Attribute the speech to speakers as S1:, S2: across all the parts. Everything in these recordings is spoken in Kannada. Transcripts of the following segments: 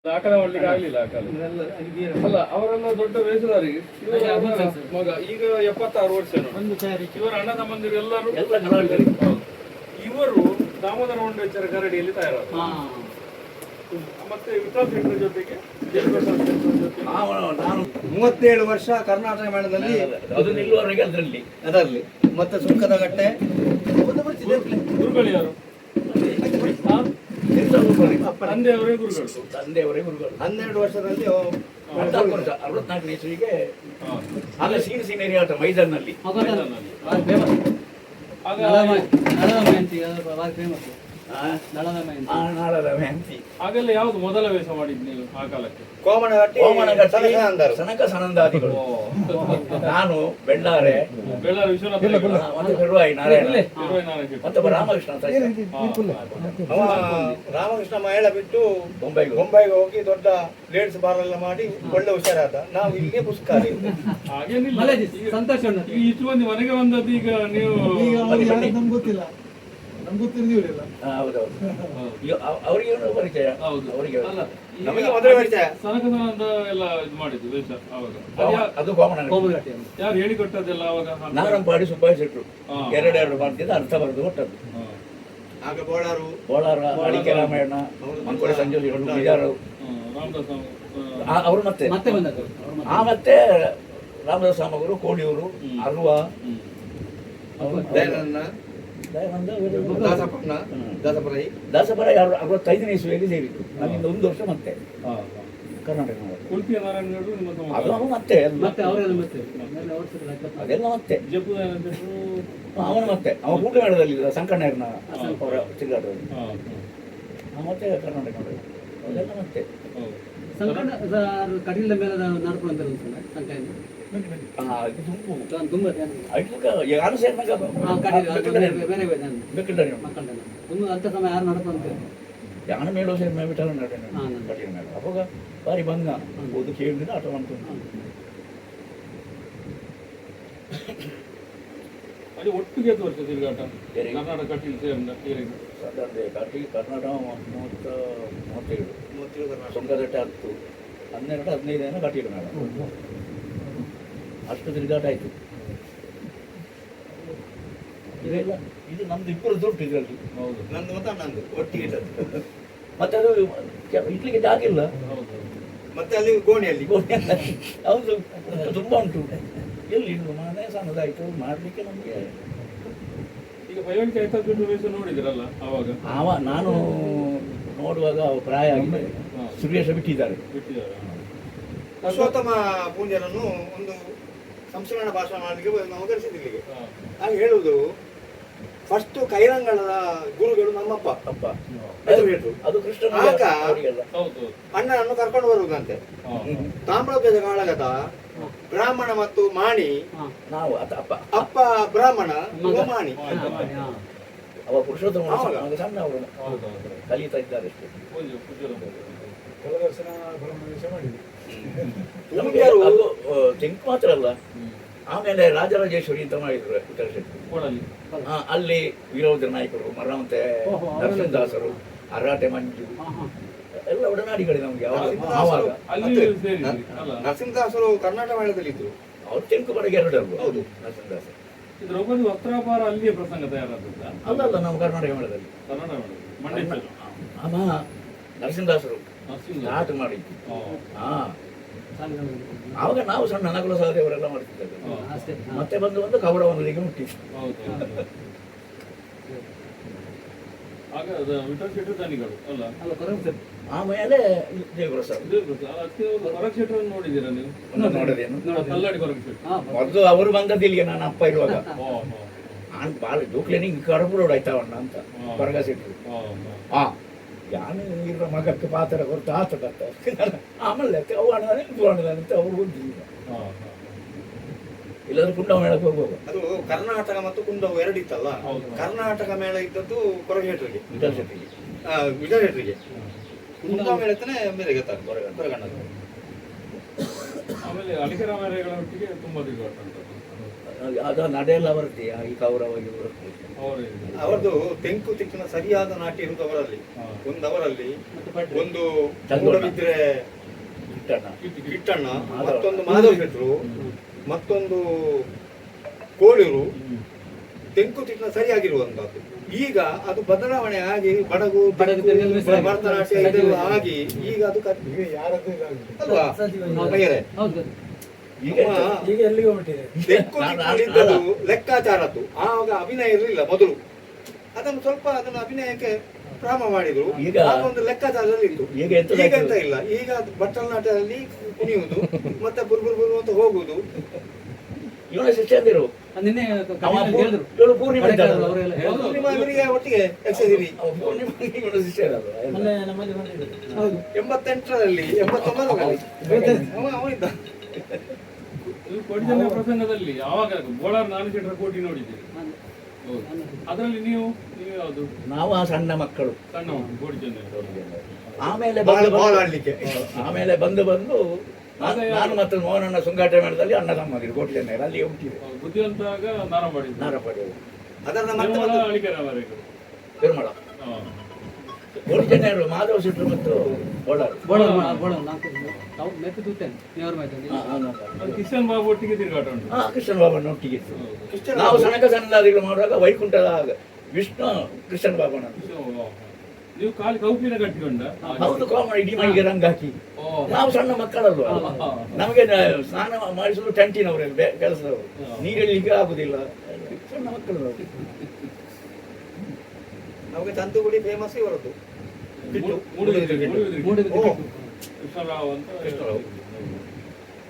S1: ದಾಖಲೆ ಮಾಡ್ಲಿಕ್ಕೆ ಆಗ್ಲಿಲ್ಲ ಅಲ್ಲ ಅವರೆಲ್ಲ ದೊಡ್ಡ ವೇಷಧಾರಿಗೆ ಮಗ ಈಗ 76 ವರ್ಷ ಇವರ ಅಣ್ಣ ತಮ್ಮಂದಿರು ಎಲ್ಲರೂ ಇವರು ದಾಮೋದರ ಹೊಂಡೇಶ್ವರ ಗರಡಿಯಲ್ಲಿ ತಯಾರಾದ ಮತ್ತೆ ವಿಕಾಸ್ ಶೆಟ್ಟರ್ ಜೊತೆಗೆ
S2: ನಾನು 37 ವರ್ಷ ಕರ್ನಾಟಕ ಮೇಳದಲ್ಲಿ
S3: ಅದು ನಿಲ್ಲುವವರೆಗೆ
S2: ಅದರಲ್ಲಿ ಮತ್ತೆ ಸುಂಕದ ಗಟ್ಟೆ
S1: ಗುರುಗಳು ಯಾರು ತಂದೆಯವರೇ ಗುರುಗಳು
S2: 12 ವರ್ಷದಲ್ಲಿ
S3: 64 ಇಸ್ವಿಗೆ ಆಗ ಸೀನಿಯರ್ ಆಟ ಮೈದಾನಲ್ಲಿ ನಾಳದ ಮೆಹಂತಿ
S1: ಹಾಗೆಲ್ಲ ಯಾವ್ದು ಮೊದಲ ವೇಷ ಮಾಡಿದ್ ನೀವು ಆ ಕಾಲಕ್ಕೆ?
S3: ಕೋಮನಗಟ್ಟಿ ಸನಕ ಸನಂದಾದಿಗಳು. ನಾನು ಬೆಳ್ಳಾರೆ
S1: ವಿಶ್ವನಾಥ
S3: ಮತ್ತೆ ಬಿರುವಾಯಿ ನಾರಾಯಣ ಮತ್ತೊಬ್ಬ ರಾಮಕೃಷ್ಣ ಅಂತ
S2: ರಾಮಕೃಷ್ಣ ಮಹಿಳಾ ಬಿಟ್ಟು ಬೊಂಬೈಗೆ ಹೋಗಿ ದೊಡ್ಡ ಲೇಡ್ಸ್ ಬಾರ್ ಎಲ್ಲ ಮಾಡಿ ಒಳ್ಳೆ ಹುಷಾರಾದ. ನಾವು ಇಲ್ಲೇ ಪುಸ್ತಕಾಲಿ
S1: ಹಾಗೇನಿಲ್ಲ, ಸಂತೋಷ. ಇಷ್ಟು ಮಂದಿ ಮನೆಗೆ ಬಂದದ್ದು ಈಗ ನೀವು
S2: ಗೊತ್ತಿಲ್ಲ, ನಮ್ಗೆ ಗೊತ್ತಿರಲಿಲ್ಲ.
S3: ಅವರಿಗೆ ಪರಿಚಯ, ಅವರಿಗೆ
S2: ನಮಗೆ ಮೊದಲೇ ಪರಿಚಯ.
S1: ಸನಕಸನಂದ ಎಲ್ಲ ಇದು ಮಾಡಿದ್ದು ವೇಷ ಅವಾಗ.
S3: ಅದು ಕೋಮನಗಟ್ಟಿ.
S1: ಯಾರು ಹೇಳಿಕೊಟ್ಟದ್ದೆಲ್ಲ ಅವಾಗ?
S3: ನಾರಂಪಾಡಿ ಸುಬ್ಬಾಯಿ ಶೆಟ್ರು ಎರಡೆರಡು ಮಾಡ್ತಿದ್ದ ಅರ್ಥ ಬರೆದು ಕೊಟ್ಟದ್ದು.
S2: ಆಗ ಬೋಳಾರು
S3: ಅಡಿಕೆ ರಾಮಾಯಣ, ಮಂಕೋಳೆ ಸಂಜೋಲಿ, ಬಿಜಾರು, ಅವರು ಮತ್ತೆ ಮತ್ತೆ ರಾಮದಾಸ ಸಾಮಗರು, ಕೋಡಿಯೂರು, ಅರ್ವ, ದಾಸಪುರ 65ನೇ ಇಸ್ವಿಯಲ್ಲಿ ಸೇರಿತ್ತು. ನಮ್ಮಿಂದ 1 ವರ್ಷ ಮತ್ತೆ ಕರ್ನಾಟಕ ಅದು ಮತ್ತೆ ಅದೆಲ್ಲ ಮತ್ತೆ ಅವನು ಮತ್ತೆ ಅವ ಕೂಟ ಮೇಳದಲ್ಲಿ ಸಂಕಣ್ಣರ್ನ ಅವರ ತಿರುಗಾಟದಲ್ಲಿ ಮತ್ತೆ ಕರ್ನಾಟಕ ಅದೆಲ್ಲ ಮತ್ತೆ
S4: ಕಟೀಲ ಮೇಲೆ ನಡ್ಕೊಂಡು
S3: ಯಾರು ಸೇರ್ನಾಗ
S4: ಅಂತ ಸಮಯ ಯಾರು ನಡ್ಕೊಂತ
S3: ಯಾನ ಮೇಳೋ ಸೇರ್ ಬಿಟ್ಟಾರ ಕಟೀಲ ಮೇಳ ಅವಾಗ ಬಾರಿ ಭಂಗ ಓದು ಕೇಳಿದ್ರೆ ಆಟ ಮಾಡ್ಕೊಂಡು
S1: ಅದು ಒಟ್ಟಿಗೆ ವರ್ಷ ತಿರುಗಾಟ ಕರ್ನಾಟಕ ಕಟೀಲ್
S3: ಕಟೀಲ್ ಕರ್ನಾಟಕ 37 ಸೊಂಗದಟ್ಟೆ 10 12 15 ಏನೋ ಕಟೀಲ ಮೇಳ ಅಷ್ಟು ತಿರುಗಾಟ ಆಯ್ತು. ಇದೆಲ್ಲ ಇದು ನಮ್ದು ಇಬ್ಬರು ದುಡ್ಡು ಇದರಲ್ಲಿ.
S2: ಹೌದು, ನಂದು ಮತ್ತೆ ನಂದು ಒಟ್ಟಿಗೆ ಇಟ್ಟದ್ದು.
S3: ಮತ್ತೆ ಅದು ಇಡ್ಲಿಕ್ಕೆ ಜಾಗ ಇಲ್ಲ.
S2: ಮತ್ತೆ ಅಲ್ಲಿ ಗೋಣಿಯಲ್ಲಿ
S3: ಹೌದು, ತುಂಬಾ ಉಂಟು. ಎಲ್ಲಿ ಮನೆ ಸಣ್ಣದಾಯ್ತು ಮಾಡ್ಲಿಕ್ಕೆ ನಮಗೆ.
S1: ಈಗ ಪೈವಣಿಕೆ ಆಯ್ತು ವೇಷ ನೋಡಿದ್ರಲ್ಲ ಅವಾಗ?
S3: ನಾನು ನೋಡುವಾಗ ಪ್ರಾಯ ಆಗಿದೆ. ಸುರೇಶ ಬಿಟ್ಟಿದ್ದಾರೆ.
S2: ಪುರುಷೋತ್ತಮ ಪೂಂಜನನ್ನು ಒಂದು ಸಂಸ್ಕರಣ ಭಾಷಣ ಮಾಡಲಿಕ್ಕೆ ನಾವು ಕರೆಸಿದ್ದಿಲ್ಲಿಗೆ. ಆಗ ಹೇಳುವುದು, ಫಸ್ಟ್ ಕೈರಂಗಳದ ಗುರುಗಳು ನಮ್ಮಪ್ಪ
S3: ಅದು ಕೃಷ್ಣ.
S2: ಆಗ ಅಣ್ಣನನ್ನು ಕರ್ಕೊಂಡು ಬರುವುದಂತೆ. ತಾಮ್ರಧ್ವಜ ಕಾಳಗದ ಬ್ರಾಹ್ಮಣ ಮತ್ತು ಮಾಣಿ,
S3: ನಾವು
S2: ಅಪ್ಪ ಬ್ರಾಹ್ಮಣ, ಮಾಣಿ.
S3: ಅವ ಪುರುಷೋತ್ತಮ ಸಣ್ಣ ಅವರು ಕಲಿತಾ ಇದ್ದಾರೆ. ತೆಂಕು ಮಾತ್ರ ಅಲ್ಲ, ಆಮೇಲೆ ರಾಜರಾಜೇಶ್ವರಿ ಅಂತ ಮಾಡಿದ್ರು ಉತ್ತರ ಶೆಟ್ಟಿ. ಅಲ್ಲಿ ವೀರಭದ್ರ ನಾಯಕರು, ಮರವಂತೆ ನರಸಿಂಹದಾಸರು, ಅರ್ರಾಟೆ ಮಂಜು ಎಲ್ಲ ಒಡನಾಡಿಗಳೇ ನಮ್ಗೆ.
S2: ನರಸಿಂಹದಾಸರು ಕರ್ನಾಟಕ ಮೇಳದಲ್ಲಿ ಇದ್ರು.
S3: ಅವ್ರು ತೆಂಕು ಕಡೆಗೆ 2 ಹೌದು. ನರಸಿಂಹದಾಸರು
S1: ದ್ರೌಪದಿ ವಸ್ತ್ರಾಪಾರ ಅಲ್ಲಿಯೇ ಪ್ರಸಂಗ ತಯಾರಾದ
S3: ಅಲ್ಲ, ನಾವು ಕರ್ನಾಟಕ ಮೇಳದಲ್ಲಿ ನರಸಿಂಹದಾಸರು ಸ್ಟಾರ್ಟ್ ಮಾಡಿದ್ದು. ಆವಾಗ ನಾವು ಸಣ್ಣ ನಕಲ ಸಹದೇವರೆಲ್ಲ ಮಾಡ್ತಿದ್ದೇವೆ. ಮತ್ತೆ ಬಂದು ಕೌರವನಿಗೆ ಮುಟ್ಟಿತ್ತು. ಆಮೇಲೆ
S1: ನೋಡಿದ್ದೀರಾ ನೀವು?
S3: ಮೊದಲು ಅವರು ಬಂದದ್ದು ಇಲ್ಲಿಗೆ, ನಾನು ಅಪ್ಪ ಇರುವಾಗ. ನಾನು ಬಾಳ ಜೋಕ್ಲೇನಿ ಕಡಪುರೋಡ್ ಆಯ್ತಾವಣ್ಣ ಅಂತ ಹೊರಗ ಸಿಟ್ರು. ಯಾನು ಇರೋ ಮಗಕ್ಕೆ ಪಾತ್ರ ಕೊಡ್ತಾ ಆತಕತ್ತ ಆಮೇಲೆ ಅವು ಹಣದಾನೆ ಇದು ಹಣದಾನೆ ಅಂತ ಅವ್ರು ಗೊತ್ತಿಲ್ಲ. ಇಲ್ಲಾಂದ್ರೆ ಕುಂಡವ ಮೇಳಕ್ಕೆ ಹೋಗುವಾಗ
S2: ಅದು ಕರ್ನಾಟಕ ಮತ್ತು ಕುಂಡವ 2 ಇತ್ತಲ್ಲ. ಕರ್ನಾಟಕ ಮೇಳ ಇದ್ದದ್ದು ಕೊರಗೇಟ್ರಿಗೆ, ವಿಠಲ್ ಶೆಟ್ಟಿಗೆ. ಕುಂಡವ ಮೇಳಕ್ಕನೇ ಮೇಲೆ ಗೊತ್ತಾಗ ಹೊರಗಣ್ಣ.
S1: ಆಮೇಲೆ ಅಲಿಕೆ ರಾಮಾಯಣಗಳ ಒಟ್ಟಿಗೆ ತುಂಬಾ ತಿರುಗಾಟ.
S3: ಅದು ನಡೆಯಲ್ಲ ಬರುತ್ತೆ ಈ ಕೌರವಾಗಿ ಬರುತ್ತೆ.
S2: ಅವರದು ತೆಂಕು ತಿಕ್ಕಿನ ಸರಿಯಾದ ನಾಟಿ ಇರುವುದು ಅವರಲ್ಲಿ. ಒಂದು ಅವರಲ್ಲಿ ಒಂದು ಮೂಡಬಿದ್ರೆ ಕಿಟ್ಟಣ್ಣ, ಮತ್ತೊಂದು ಮಾಧವ ಶೆಟ್ರು, ಮತ್ತೊಂದು ಕೋಳಿರು ತೆಂಕು ತಿಕ್ಕಿನ ಸರಿಯಾಗಿರುವಂತದ್ದು. ಈಗ ಅದು ಬದಲಾವಣೆ ಆಗಿ ಬಡಗು ಭರತನಾಟ್ಯ ಇದೆಲ್ಲ ಆಗಿ ಈಗ ಅದು ಅಲ್ವಾ ಬಗೆರೆ ತೆಂಕು ತಿಕ್ಕಿದ್ದು ಲೆಕ್ಕಾಚಾರದ್ದು. ಆವಾಗ ಅಭಿನಯ ಇರಲಿಲ್ಲ ಮೊದಲು. ಅದನ್ನು ಸ್ವಲ್ಪ ಅದನ್ನು ಅಭಿನಯಕ್ಕೆ ಪ್ರಾರಂಭ ಮಾಡಿದ್ರು.
S3: ಈಗ
S2: ಒಂದು ಲೆಕ್ಕಾಚಾರದಲ್ಲಿ ಇತ್ತು. ಈಗ ಎಂತ ಇಲ್ಲ. ಈಗ ಬಟ್ಟಲನಾಟ್ಯದಲ್ಲಿ ಕುಣಿಯುವುದು ಮತ್ತೆ ಬುರ್ಬುರ್ ಅಂತ ಹೋಗುದು.
S3: ಇವನ ಶಿಷ್ಯಂದಿರು
S4: ನಿನ್ನೆ
S2: ಇವರಿಗೆ ಒಟ್ಟಿಗೆ ಯಕ್ಷಗಿರಿ 88ರಲ್ಲಿ 89ರಲ್ಲಿ ಅವನಿದ್ದ.
S1: ಕೊಡಿಜನ ಪ್ರಸಂಗದಲ್ಲಿ ಯಾವಾಗ ಬೋಳಾರ್ ನಾಗೇಶ್ವರ ಕೋಟಿ ನೋಡಿದ್ದೀರಿ? ಅದರಲ್ಲಿ ನೀವು ಯಾವುದು?
S3: ನಾವು ಆ ಸಣ್ಣ ಮಕ್ಕಳು,
S1: ಸಣ್ಣ ಕೋಡಿಜನ.
S3: ಆಮೇಲೆ
S2: ಆಡ್ಲಿಕ್ಕೆ
S3: ಆಮೇಲೆ ಬಂದು ನಾನು ಮತ್ತು ಮೋಹನಣ್ಣ ಸುಂಗಾಟ ಮೇಳದಲ್ಲಿ ಅಣ್ಣ ತಮ್ಮಗಿರು ಕೋಟಿ ಜನ ಅಲ್ಲಿ ಹುಟ್ಟಿದೆ.
S1: ಬುದ್ಧಿವಂತಾಗ ನಾರಪಾಡಿ
S2: ಅದರ
S3: ತಿರುಮಳ ಕೋಟಿ ಜನರು ಮಾಧವ ಶೆಟ್ರು ಮತ್ತು
S1: ಕಿಶನ್ ಬಾಬು ಒಟ್ಟಿಗೆ ತಿರುಗಾಟ ಉಂಟು.
S3: ಕೃಷ್ಣನ್ ಬಾಬಣ್ಣ ಒಟ್ಟಿಗೆ ಇತ್ತು. ನಾವು ಸಣ್ಣದಾದಿಗಳು ಮಾಡುವಾಗ ವೈಕುಂಠದ ವಿಷ್ಣು ಕೃಷ್ಣನ್ ಬಾಬಣ್ಣ.
S1: ನೀವು ಕಾಲಿ ಕೌಪಿನ ಕಟ್ಟಿಕೊಂಡ?
S3: ಹೌದು, ಕಾಮನ್ ಇಡೀ ಮೈಗೆ ರಂಗ ಹಾಕಿ. ನಾವು ಸಣ್ಣ ಮಕ್ಕಳಲ್ವ, ನಮಗೆ ಸ್ನಾನ ಮಾಡಿಸಲು ಟೆಂಟಿನವರೆಲ್ಲ ಕೆಲಸದವರು, ನೀರೆಲ್ಲಿಗೆ ಆಗುದಿಲ್ಲ, ಸಣ್ಣ ಮಕ್ಕಳು.
S2: ನಮಗೆ ತಂತುಗುಡಿ ಫೇಮಸ್ ಇವರದ್ದು.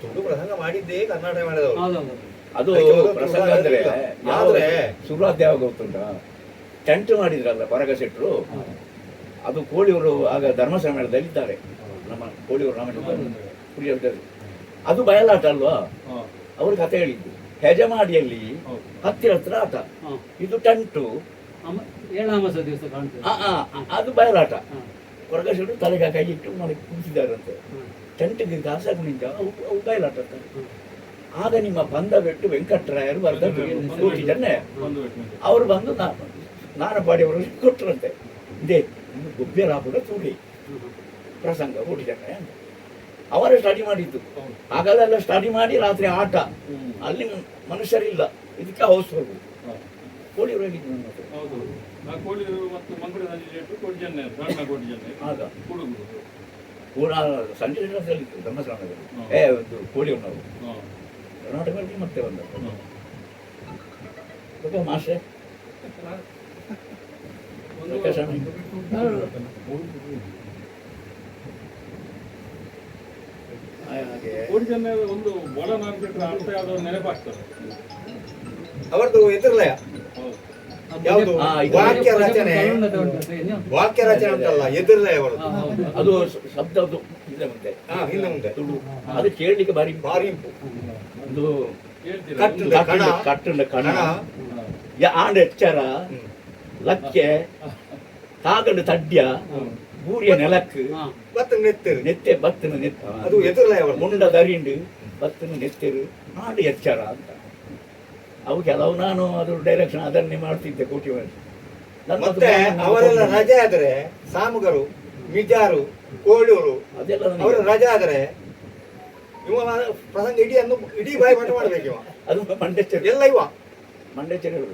S2: ತುಂಡು ಪ್ರಸಂಗ ಮಾಡಿದ್ದೇ ಕರ್ನಾಟಕ ಮಾಡಿದವರು.
S3: ಅದು ಪ್ರಸಂಗ ಅಂದ್ರೆ ಆದ್ರೆ ಶುರುವಾದ ಯಾವಾಗ ಗೊತ್ತುಂಟ, ಟೆಂಟ್ ಮಾಡಿದ್ರಲ್ಲ ಬರಗ ಶೆಟ್ರು, ಅದು ಕೋಳಿಯವರು ಆಗ ಧರ್ಮಸ್ಥಳ ಮೇಳದಲ್ಲಿ ಇದ್ದಾರೆ. ನಮ್ಮ ಕೋಳಿಯವರು ರಾಮ ಅದು ಬಯಲಾಟ ಅಲ್ವಾ, ಅವ್ರ ಕಥೆ ಹೇಳಿದ್ದು. ಹೆಜಮಾಡಿಯಲ್ಲಿ ಹತ್ತಿರ ಆಟ, ಇದು ಟೆಂಟು, ಅದು ಬಯಲಾಟ. ಹೊರಗ ಶೆಟ್ರು ತಲೆಗೆ ಕೈ ಇಟ್ಟು ಮಾಡಿ ಕುಂತಿದ್ದಾರಂತೆ. ಟೆಂಟ್ಗೆ ದಾಸಗುಣಿಂದ ಅವು ಬಯಲಾಟ. ಆಗ ನಿಮ್ಮ ಬಂದ ಬಿಟ್ಟು ವೆಂಕಟರಾಯರು ಬರ್ದ ಕೋಟಿ ಜನ ಅವರು ಬಂದು ನಾನಪಾಡಿಯವರು ಕೊಟ್ಟರಂತೆ. ಇದೇ ಗೊಬ್ಬರಾಪುರ ತೂಡಿ ಪ್ರಸಂಗ ಕೋಟಿ ಜನ ಅಂತ ಅವರೇ ಸ್ಟಡಿ ಮಾಡಿದ್ದು. ಆಗಲೆಲ್ಲ ಸ್ಟಡಿ ಮಾಡಿ ರಾತ್ರಿ ಆಟ, ಅಲ್ಲಿ ಮನುಷ್ಯರಿಲ್ಲ, ಇದಕ್ಕೆ ಹೌಸ್ ಹೋಗುದು. ಕೋಳಿಯವರು ಹೇಳಿದ್ದು ಸಂಜೆ ಧರ್ಮಸ್ಥಳದಲ್ಲಿ ಒಂದು ಕೋಳಿಯವರು ಕರ್ನಾಟಕದಲ್ಲಿ ಮತ್ತೆ ಒಂದು ಮಾಸ್ಟರ್
S1: ಒಂದು ಬೊಳ ಅರ್ಥ ಯಾವ್ದು ನೆನಪಾಗ್ತದೆ
S2: ಅವರದ್ದು ಎದುರ್ಲಯ ಯಾವುದು ವಾಕ್ಯ ರಚನೆ ಉಂಟಲ್ಲ, ಎದುರ್ಲಯ ಅವರದ್ದು.
S3: ಅದು ಶಬ್ದದ್ದು ಹಿಂದೆ ಮುಂದೆ ತುಳು, ಅದು ಕೇಳಲಿಕ್ಕೆ ಭಾರಿ ಭಾರಿ ಒಂದು ಕಟ್ಟಂಡ ಕಣ ಆಂಡ ಎಚ್ಚರ ಲಕ್ಕೆ ತಾಗಂಡು ತಡ್ಯ ಬೂರಿಯ ನೆಲಕ್ಕೆ ನೆತ್ತೆ ಬತ್ತನ ನೆತ್ತ, ಅದು ಎದುರ್ಲಯ ಮುಂಡ ದರಿಂಡು ಬತ್ತನ ನೆತ್ತೆರು ಆಂಡ ಎಚ್ಚರ ಅಂತ. ಅವು ಕೆಲವು ನಾನು ಅದ್ರ ಡೈರೆಕ್ಷನ್ ಅದನ್ನೇ ಮಾಡ್ತಿದ್ದೆ ಕೋಟಿ ವರ್ಷ.
S2: ಮತ್ತೆ ಅವರೆಲ್ಲ ರಜೆ ಆದ್ರೆ ಸಾಮುಗರು, ಮಿಜಾರು, ಕೋಳೂರು ಅದೆಲ್ಲ ಅವರು ರಜೆ ಆದ್ರೆ ಇವ ಪ್ರಸಂಗ ಇಡೀ ಬಾಯಿ ಮಠ ಮಾಡ್ಬೇಕು. ಇವ
S3: ಅದು ಮಂಡೇಶ್ವರಿ
S2: ಎಲ್ಲ ಇವ
S3: ಮಂಡೇಶ್ವರಿ.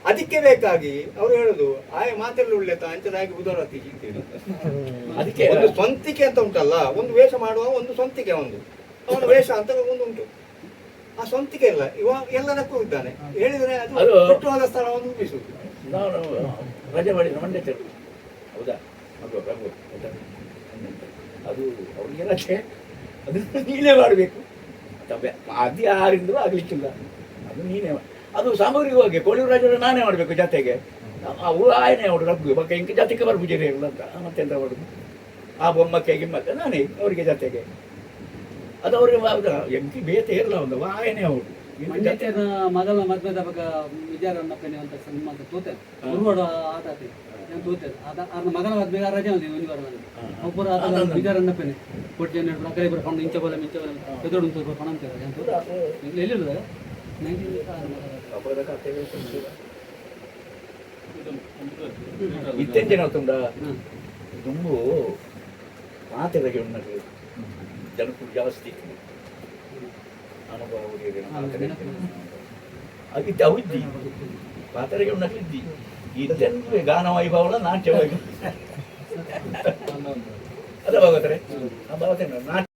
S2: ಅದಕ್ಕೆ ಬೇಕಾಗಿ ಅವ್ರು ಹೇಳುದು ಆಯ ಮಾತೆಲ್ಲ ಉಳ್ಳೆತ ಅಂಚದಾಗಿ ಬುಧವಾರ ಅದಕ್ಕೆ ಒಂದು ಸ್ವಂತಿಕೆ ಅಂತ ಉಂಟಲ್ಲ, ಒಂದು ವೇಷ ಮಾಡುವ ಒಂದು ಸ್ವಂತಿಕೆ, ಒಂದು ಅವನ ವೇಷ ಅಂತ ಒಂದು ಉಂಟು. ಆ ಸ್ವಂತಿಕೆ ಇಲ್ಲ, ಇವ ಎಲ್ಲದಕ್ಕೂ ಇದ್ದಾನೆ. ಹೇಳಿದ್ರೆ ಅದು ಹುಟ್ಟುವಾದ ಸ್ಥಳವನ್ನು ರೂಪಿಸುವುದು.
S3: ನಾನು ರಜೆ ಮಾಡಿದ ಮಂಡೇಶ್ವರಿ, ಹೌದಾ, ಅದು ಅವ್ರಿಗೆ ರಜೆ, ಅದು ನೀನೇ ಮಾಡಬೇಕು. ಅದು ಯಾರಿಂದಲೂ ಆಗ್ಲಿಕ್ಕಿಲ್ಲ, ಅದು ನೀನೇ. ಅದು ಸಾಮಗ್ರಿಗೆ ಹೋಗಿ ಕೋಳಿ ರಾಜರು ನಾನೇ ಮಾಡಬೇಕು ಜೊತೆಗೆ. ಅವರು ಆಯನೇ ಅವರು ರಗ್ಗು ಬಕ್ಕ ಇಂಕ ಜೊತೆಗೆ ಬರ್ಬುಜೇರಿ ಇಲ್ಲ ಅಂತ ಮತ್ತೆಂತ ಮಾಡೋದು. ಆ ಬೊಮ್ಮಕ್ಕೆ ಗಿಮ್ಮಕ್ಕೆ ನಾನೇ ಅವರಿಗೆ ಜೊತೆಗೆ. ಅದು ಅವ್ರಿಗೆ ಎಂಕಿ ಬೇತೆ ಇರಲ್ಲ, ಒಂದು ಆಯನೇ ಅವರು
S4: ಮಗಳ ಮದ್ವೆದ ಬಗ್ಗೆ ವಿಚಾರಣ್ಣಪ್ಪನೇ ಅಂತ ಸಿನಿಮಾದ ತೋತೆ ಉರುವಾಡ ಆಟ ತೋತೆ ಅದ ಮಗನ ಮದ್ವೆಗೆ ರಜೆ ಒಬ್ಬರು ವಿಚಾರಣ್ಣಪ್ಪನೇ ಕೊಟ್ಟು ಜನ ಕೈ ಬರ್ಕೊಂಡು ಇಂಚ ಬಲ ಮಿಂಚ ಬಲ ಎದುರು ಪಣ ಅಂತಾರೆ ಎಲ್ಲಿರ್ತದೆ
S3: ಅಪರದ ಕಥೆ ಇತ್ತೆಂಚಿನ ತುಂಡ ದುಂಬು ಮಾತೆರೆಗೆ ಉನ್ನದು ಜನಕ್ಕೂ ಜಾಸ್ತಿ ಅನುಭವ ಆಗಿತ್ತು ಅವದ್ದಿ ಪಾತ್ರೆಗೆ ಉನ್ನಕ್ಕಿದ್ದಿ ಇದ್ದೆಂದು ಗಾನ ವೈಭವನ ನಾಟ್ಯ ವೈಭವ ಅದ ಭಾಗವತರೆ ಆ ಭಾಗವತ ನಾಟ್ಯ